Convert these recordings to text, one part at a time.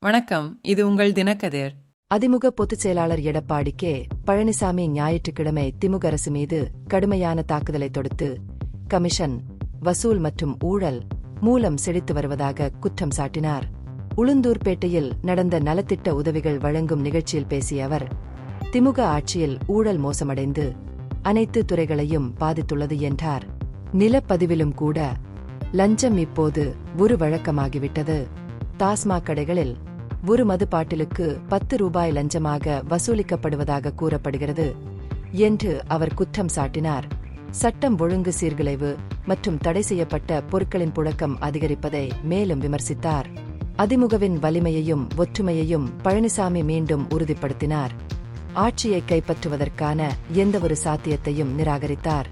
வணக்கம், இது உங்கள் தினக்கதிர். அதிமுக பொதுச் செயலாளர் எடப்பாடி கே. பழனிசாமி ஞாயிற்றுக்கிழமை திமுக அரசு மீது கடுமையான தாக்குதலை தொடுத்து கமிஷன், வசூல் மற்றும் ஊழல் மூலம் செழித்து வருவதாக குற்றம் சாட்டினார். உளுந்தூர்பேட்டையில் நடந்த நலத்திட்ட உதவிகள் வழங்கும் நிகழ்ச்சியில் பேசிய அவர், திமுக ஆட்சியில் ஊழல் மோசமடைந்து அனைத்து துறைகளையும் பாதித்துள்ளது என்றார். நிலப்பதிவிலும் கூட லஞ்சம் இப்போது ஒரு வழக்கமாகிவிட்டது. டாஸ்மாக் கடைகளில் ஒரு மது பாட்டிலுக்கு 10 ரூபாய் லஞ்சமாக வசூலிக்கப்படுவதாக கூறப்படுகிறது என்று அவர் குற்றம் சாட்டினார். சட்டம் ஒழுங்கு சீர்குலைவு மற்றும் தடை செய்யப்பட்ட பொருட்களின் புழக்கம் அதிகரிப்பதை மேலும் விமர்சித்தார். அதிமுகவின் வலிமையையும் ஒற்றுமையையும் பழனிசாமி மீண்டும் உறுதிப்படுத்தினார். ஆட்சியை கைப்பற்றுவதற்கான எந்தவொரு சாத்தியத்தையும் நிராகரித்தார்.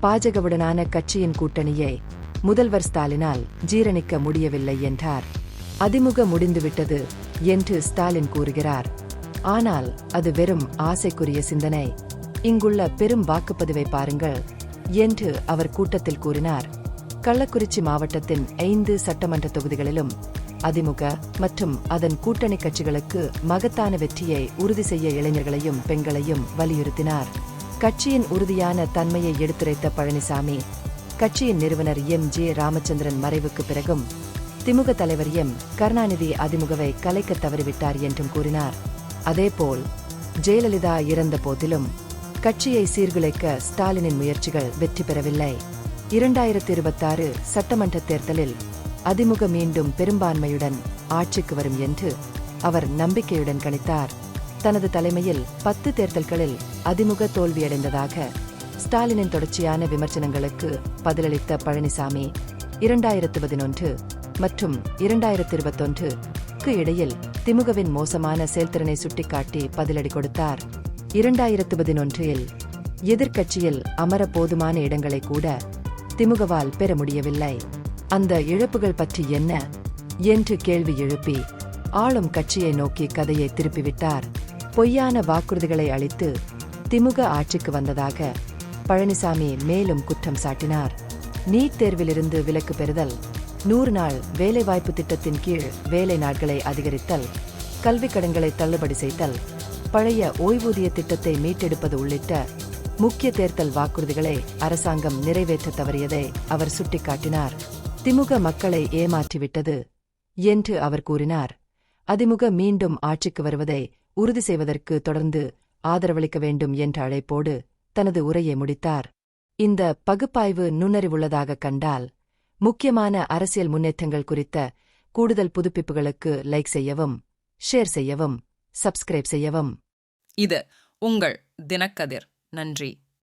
பாஜகவுடனான கட்சியின் கூட்டணியை முதல்வர் ஸ்டாலினால் ஜீரணிக்க முடியவில்லை என்றார். அதிமுக முடிந்துவிட்டது என்று ஸ்டாலின் கூறுகிறார். ஆனால் அது வெறும் ஆசைக்குரிய சிந்தனை. இங்குள்ள பெரும் வாக்குப்பதிவை பாருங்கள் என்று அவர் கூட்டத்தில் கூறினார். கள்ளக்குறிச்சி மாவட்டத்தின் 5 சட்டமன்ற தொகுதிகளிலும் அதிமுக மற்றும் அதன் கூட்டணி கட்சிகளுக்கு மகத்தான வெற்றியை உறுதி செய்ய இளைஞர்களையும் பெண்களையும் வலியுறுத்தினார். கட்சியின் உறுதியான தன்மையை எடுத்துரைத்த பழனிசாமி, கட்சியின் நிறுவனர் எம்.ஜே. ராமச்சந்திரன் மறைவுக்கு பிறகும் திமுக தலைவர் எம். கருணாநிதி அதிமுகவை கலைக்க தவறிவிட்டார் என்றும் கூறினார். அதேபோல் ஜெயலலிதா இறந்த போதிலும் கட்சியை சீர்குலைக்க ஸ்டாலினின் முயற்சிகள் வெற்றி பெறவில்லை. 2026 சட்டமன்ற தேர்தலில் அதிமுக மீண்டும் பெரும்பான்மையுடன் ஆட்சிக்கு வரும் என்று அவர் நம்பிக்கையுடன் கணித்தார். தனது தலைமையில் 10 தேர்தல்களில் அதிமுக தோல்வியடைந்ததாக ஸ்டாலினின் தொடர்ச்சியான விமர்சனங்களுக்கு பதிலளித்த பழனிசாமி, 2011 மற்றும் 2021க்கு இடையில் திமுகவின் மோசமான செயல்திறனை சுட்டிக்காட்டி பதிலடி கொடுத்தார். 2011இல் எதிர்க்கட்சியில் அமர போதுமான இடங்களை கூட திமுகவால் பெற முடியவில்லை. அந்த இழப்புகள் பற்றி என்ன என்று கேள்வி எழுப்பி ஆளும் கட்சியை நோக்கி கதையை திருப்பிவிட்டார். பொய்யான வாக்குறுதிகளை அளித்து திமுக ஆட்சிக்கு வந்ததாக பழனிசாமி மேலும் குற்றம் சாட்டினார். நீட் தேர்விலிருந்து விலக்கு பெறுதல், 100 நாள் வேலைவாய்ப்பு திட்டத்தின் கீழ் வேலை நாட்களை அதிகரித்தல், கல்விக் கடன்களை தள்ளுபடி செய்தல், பழைய ஓய்வூதிய திட்டத்தை மீட்டெடுப்பது உள்ளிட்ட முக்கிய தேர்தல் வாக்குறுதிகளை அரசாங்கம் நிறைவேற்ற தவறியதை அவர் சுட்டிக்காட்டினார். திமுக மக்களை ஏமாற்றிவிட்டது என்று அவர் கூறினார். அதிமுக மீண்டும் ஆட்சிக்கு வருவதை உறுதி செய்வதற்கு தொடர்ந்து ஆதரவளிக்க வேண்டும் என்ற அழைப்போடு தனது உரையை முடித்தார். இந்த பகுப்பாய்வு நுண்ணறிவுள்ளதாக கண்டால் முக்கியமான அரசியல் முன்னேற்றங்கள் குறித்த கூடுதல் புதுப்பிப்புகளுக்கு லைக் செய்யவும், ஷேர் செய்யவும், சப்ஸ்கிரைப் செய்யவும். இது உங்கள் தினக்கதிர். நன்றி.